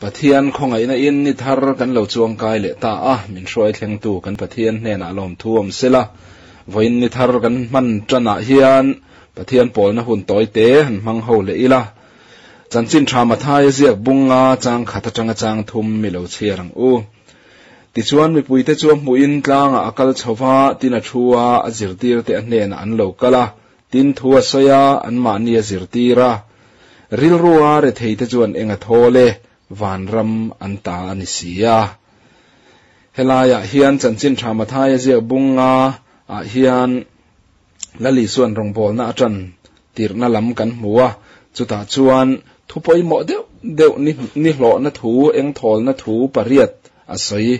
pathian khongai na in ni thar kan lo chuang kai le ta a min hroi thleng tu kan pathian hne na lom thuam sela voin ni thar kan man tana hian pathian pol na hun toi te han mang ho le ila chanchin thama thai ziak bunga chang khata changa chang thum mi lo cherang u ti chuan mi puite chuam mu in tlanga akal chowa tina thuwa azirtir te hne na an lo kala tin thuwa soya an ma ni azirtira ril ruwa re theite chuan enga thole vanram anta anisia helaya hian chanchin thama thai ziak bunga a hian lali suan rong bol na atran tirna lam kan muwa chuta chuan thupoi mo deu ni hlo na thu eng thol na thu pariat asoi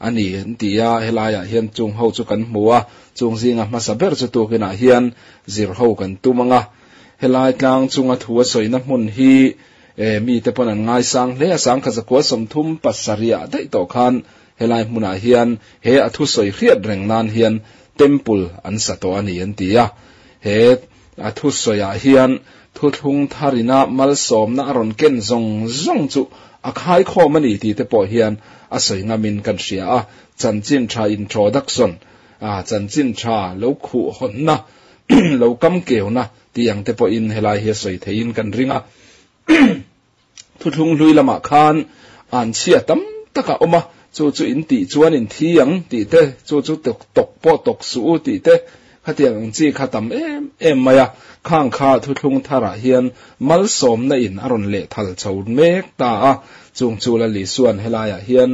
ani tia helaya hian chung ho chu kan muwa chung zinga masaber chu tu kina hian zir ho kan tumanga helai tlang chunga thu asoi na mun hi mi te pon an ngai sang le sang kha zakwa somthum pasaria dei to khan helai muna hian he athu soi khiat reng nan hian temple an sato ani an tia he athu soya hian thu thung tharina mal som na aron ken zong chu akhai khomani ti te po hian asoi ngamin kan ria a chanchin tha introduction chanchin tha lo khu honna lo kam keu na tiang te po in helai he soi thein kan ringa thu thung hlui lama khan an chia tam taka oma chu in ti chuan in thiang ti te chu tok po tok su ti te khatiang chi khatam em maya khang kha thu thung thara hian mal som na in aron le thal chho mek ta a chung chu la li suan helaya hian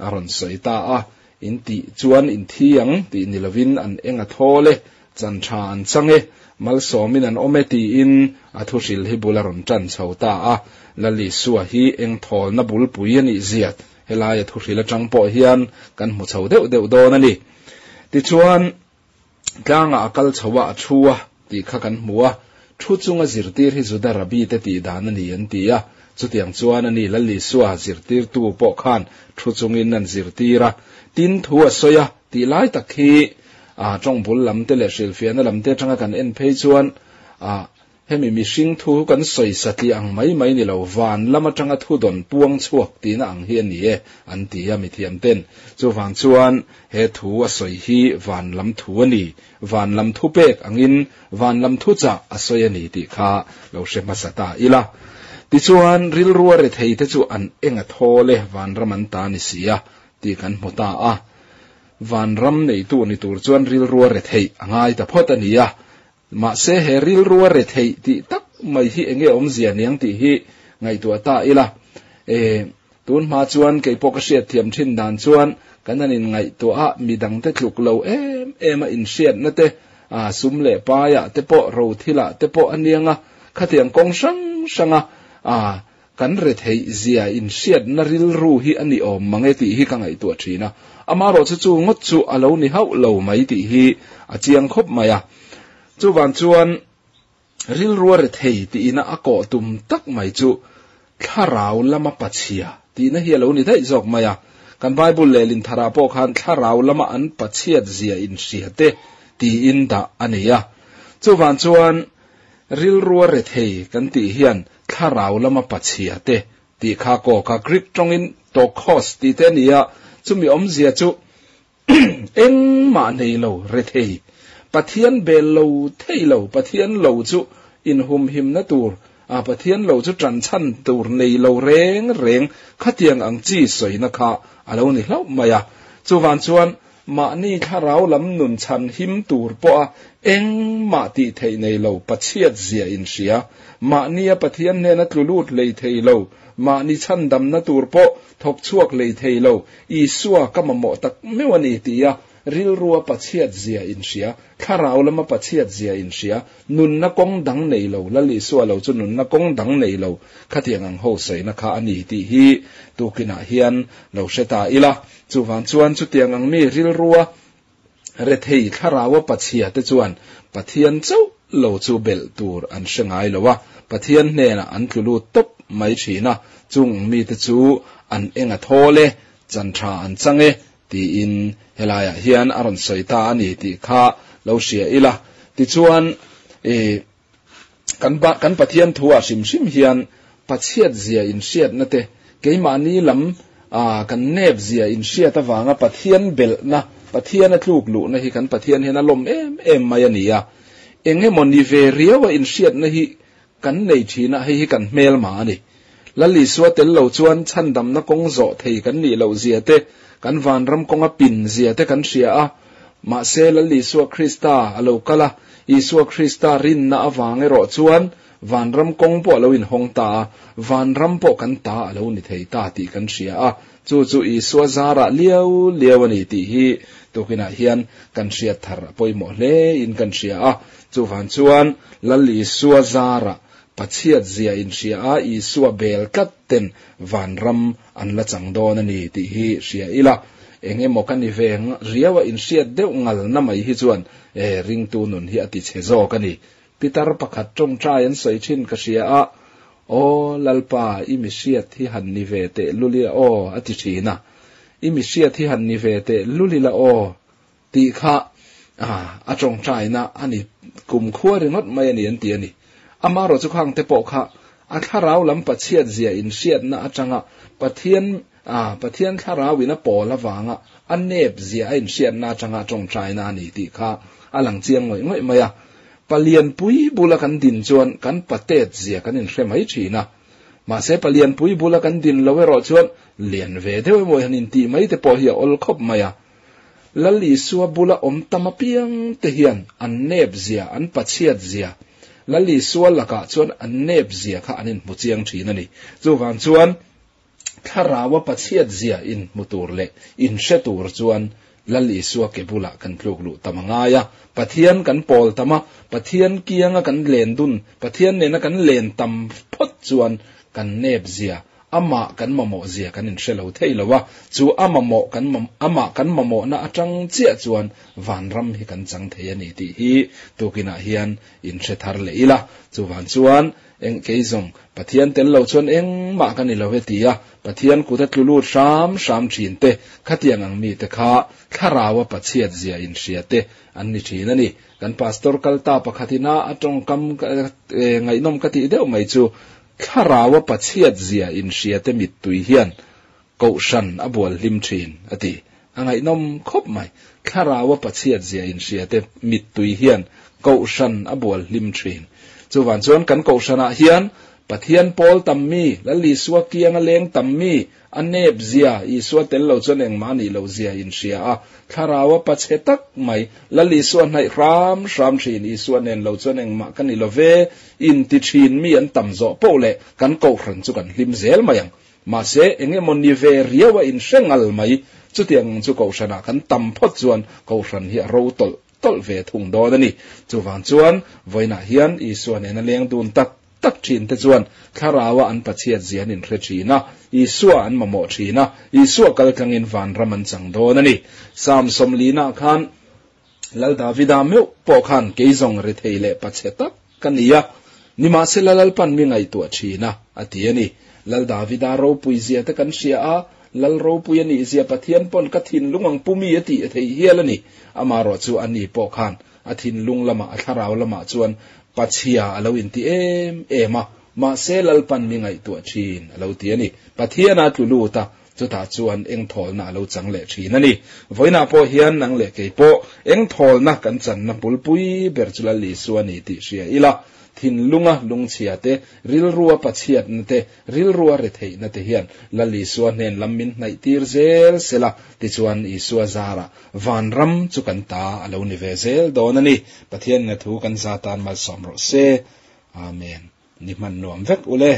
aron soi ta a in ti chuan in thiang ti nilovin an enga thole chan than change mal somin an ometi in athu sil hi bularon chan chho ta a lali suwa hi eng thol na bul pui ani ziat helaya thu sil atang po hian kan mu chho deu don ani ti chuan tlanga akal chowa thuwa ti kha kan muwa thu chunga zirtir hi zuda rabi te ti dan ani an tia chutiang chuan ani lali suwa zirtir tu po khan thu chungin nan zirtira tin thuwa soya ti lai takhi trong bul lam te le silfian lam te tanga kan en phei chuan hemi mi hring thu kan soi sati ang mai ni lo van lama tanga thu don puang chuak ti na ang hian ni e an tia mi thiam ten chu wang chuan he thu a soi hi van lam thu ani van lam thu pek angin van lam thu cha a soi ani ti kha lo she masata ila ti chuan ril ruwa re thei te chu an enga thole van raman ta ni sia ti kan mota a van ram nei tu ni tur chuan ril ruwa re thei angai ta phot ania ma se he ril ruwa re thei ti tak mai hi enge om zia niang ti hi ngai tu ta ila tun ma chuan ke pokasiat thiam thin dan chuan kananin ngai tu a midang te thluk lo em in siat na te sum le pa ya te po ro thila te po anianga khatiang kong sanga kan re thei zia in siat na ril ru hi ani om mange ti hi ka ngai tu thina amaro chu ngot chu alo ni hau lo mai ti hi achiang khop maya chu wan chuan ril ruwa re thei ti ina ako tum tak mai chu tharau lama pachia ti na hi lo ni dai jok maya kan bible le lin thara po khan tharau lama an pachiat zia in siate ti in da ania chu wan chuan ril ruwa re thei kan ti hian tharau lama pachiate ti kha ko ka greek tongin to cost ti te nia chu mi om zia chu eng ma nei lo re thei pathian bel lo thei lo pathian lo chu in hum him na tur pathian lo chu tran chan tur nei lo reng khatiang ang chi soi na kha alo ni hlau maya chu wan chuan ma ni tharau lam nun chan him tur po eng ma ti thei nei lo pachiat zia in sia ma ni pathian ne na tlulut lei thei lo ma ni chan dam na tur po thok chuak lei thei lo I suwa kamamo tak mewani tia ril ruwa pachiat zia in sia tharau lama pachiat zia in sia nun na kong dang nei lo lali suwa lo chu nun na kong dang nei lo khatiang ang ho sei na kha ani ti hi tukina hian lo seta ila chu wan chuan chu tiang ang mi ril ruwa re thei tharawa pachia te chuan pathian chau lo chu bel tur an sengai lowa pathian ne na an tulu top mai thina chung mi te chu an enga thole chan tha an change ti in helaya hian aron soita ani ti kha lo sia ila ti chuan kan pathian thuwa sim hian pachiat zia in siat na te keimani lam kan nep zia in sia ta wanga pathian bel na pathian atluk lu na hi kan pathian hena lom em mai ania enge moni ve riawa in siat na hi kan nei thina hi kan mel ma ni lali suwa tel lo chuan chandam na kong zo thei kan ni lo zia te kan van ram konga pin zia te kan sia a ma se lali suwa krista alo kala isua krista rin na awange ro chuan van ram kong po lo in hong ta van ram po kan ta alo ni thei ta ti kan sia a chu isua zara liau ani ti hi tukina hian kan sia thar poimo hle in kan sia a chu van chuan lali isua zara pachiat zia in sia a isua bel katten van ram an la changdon ani ti hi sia ila enge mokani veng riawa in sia deu ngal na mai hi chuan ring tu nun hi ati chezo kani pitar pakhat tong trayan soi thin ka sia a o lalpa imi siat hi han ni ve te lulia o ati thina imi siat hi han ni ve te lulila o ti kha a tong traina ani kum khuari ngot mai ani an ti ani amaro chu khang te po kha a tharau lam pachiat zia in siat na atanga pathian tharawina pola wanga anep zia in siat na atanga tong traina ni ti kha alang chiang ngoi maya palian pui bula kan din chuan kan patet zia kan in hremai thina ma se palian pui bula kan din lowero chuan lian ve deu moi hanin ti mai te po hi ol khop maya lali suwa bula om tamapiang te hian an nep zia an pachiat zia lali suwa laka chuan an nep zia kha anin muchiang thina ni chu wan chuan tharawa pachiat zia in mutur le in shetur chuan lali suwa ke bula kan tluklu tamangaya pathian kan pol tama pathian kianga kan len dun pathian ne na kan len tam phot chuan kan nep zia ama kan mamo zia kan in shelo theilowa chu ama kan mamo na atang chia chuan van ram hi kan chang thei ani ti hi tukina hian in thar le ila chu van chuan eng keizong pathian tel lo chuan eng ma kan i lo vetia pathian kuta tlulu sham thin te khatiang ang mi te kha tharawa pachiat zia in siate an ni thin ani kan pastor kalta pakhatina atong kam ngai nom kati deu mai chu tharawa pachiat zia in siate mit tui hian ko shan abol lim thin ati angai nom khop mai tharawa pachiat zia in siate mit tui hian ko shan abol lim thin chu wan chuan kan ko shana hian pathian pol tammi lali suwa kianga leng tammi anep zia iswa tel lo chuan eng mani lo zia in sia a tharawa pachetak mai lali suwa nai ram thin iswa nen lo chuan eng ma kan i lo ve in ti thin mi an tamzo pole kan ko hran chu kan hlim zel mayang ma se enge moni ve riawa in sengal mai chu tiang chu ko shana kan tam phot chuan ko hran hi ro tol ve thung do dani chu wang chuan voina hian iswa nen a leng dun tak thin te chuan tharawa an pachiat zian in hre thina isua an mamo thina isua kalkang in van raman changdo nani sam somlina khan lal davida meu po khan keizong re theile pacheta kania nima se lalal pan mi ngai tu thina atiani lal davida ro puizia te kan sia a lal ro puyani zia pathian pon kathin lungang pumi ati thei hialani amaro chu ani po khan athin lung lama atharaw lama chuan pachia alo inti ema ma selal pan mi ngai tu thin alo ti ani pathiana tuluta chuta chuan eng thol na lo changle thin ani voina po hian nang le ke po eng thol na kan chan na pulpui berchula li suani ti sia ila thin lunga lung chiate ril ruwa pachiat nate ril ruwa re thei nate hian lali suan nen lamin nai tir zel sela ti chuan i suwa zara van ram chu kan ta alo ni ve zel donani pathian na thu kan zatan mal somro se amen ni man nuam vek ule